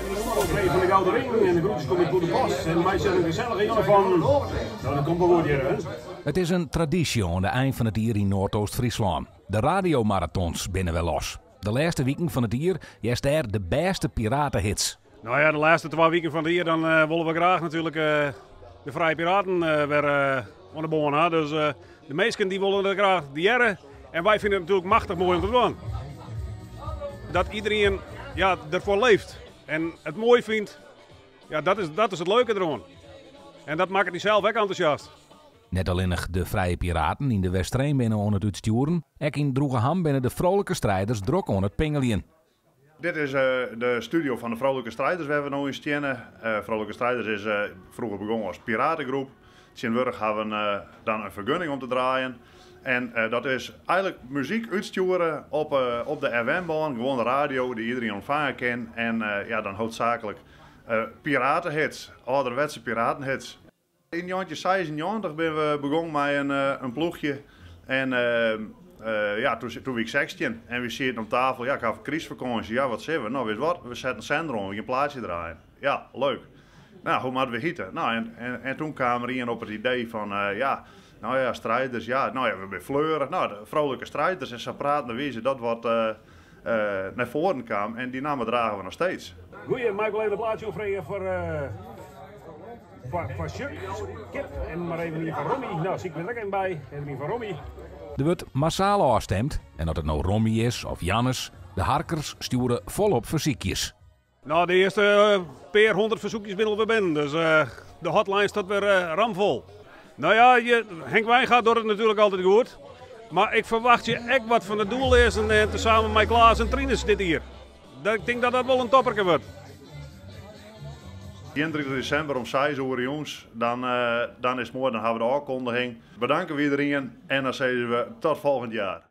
Van de Gouden Ring en de groetjes komen voor de post. En mij zijn een gezellige jongen van. Nou, dat komt wel goed hier, hè? Het is een traditie aan het eind van het jaar in Noordoost-Friesland. De radiomarathons binnen wel los. De laatste weken van het jaar is daar de beste piratenhits. Nou ja, de laatste 2 weken van het jaar dan willen we graag natuurlijk de Vrije Piraten weer aan de boon hebben. Dus de meesten die willen er graag die jaren. En wij vinden het natuurlijk machtig mooi om te doen. Dat iedereen ervoor leeft en het mooi vindt, ja, dat is het leuke eraan. En dat maakt het zelf ook enthousiast. Net alleen de Vrije Piraten in de Westreen binnen aan het uitsturen. Ook in Droegeham binnen de Vrolijke Strijders druk aan het pingelien. Dit is de studio van de Vrolijke Strijders waar we nu in staan. Vrolijke Strijders is vroeger begonnen als piratengroep. Sindswurg hebben we dan een vergunning om te draaien. En dat is eigenlijk muziek uitsturen op de FM-baan, gewoon de radio die iedereen ontvangen kan. En dan hoofdzakelijk piratenhits, ouderwetse piratenhits. In jantje 96 ben we begonnen met een ploegje. En toen was ik 16 en we zitten op tafel, ja, ik had een crisisvakantie, ja, wat zeggen we? Nou, weet je wat, we zetten een zender om, we gaan een plaatje draaien. Ja, leuk. Nou, hoe moeten we hieten? Nou, en toen kwam er iemand op het idee van, strijders, ja, nou ja, we zijn Fleuren. Nou, de Vrolijke Strijders en ze praten wezen dat wat naar voren kwam en die namen dragen we nog steeds. Goeie, Michael, even een plaatje opvragen voor Chuck, Kip en maar even hier van Romy. Nou, zie ik er ook een bij, even hier van Romy. Er wordt massaal afgestemd. En of het nou Romy is of Jannes, de harkers sturen volop verzoekjes. Nou, de eerste per 100 verzoekjes binnen we binnen, dus de hotline staat weer ramvol. Nou ja, Henk Wijn gaat door het natuurlijk altijd goed. Maar ik verwacht je echt wat van het doel is en tezamen met Klaas en Trines dit hier. Ik denk dat dat wel een topperke wordt. 31 december om 6 uur jongens, dan is het mooi, dan hebben we de aankondiging. Bedanken we iedereen en dan zeggen we tot volgend jaar.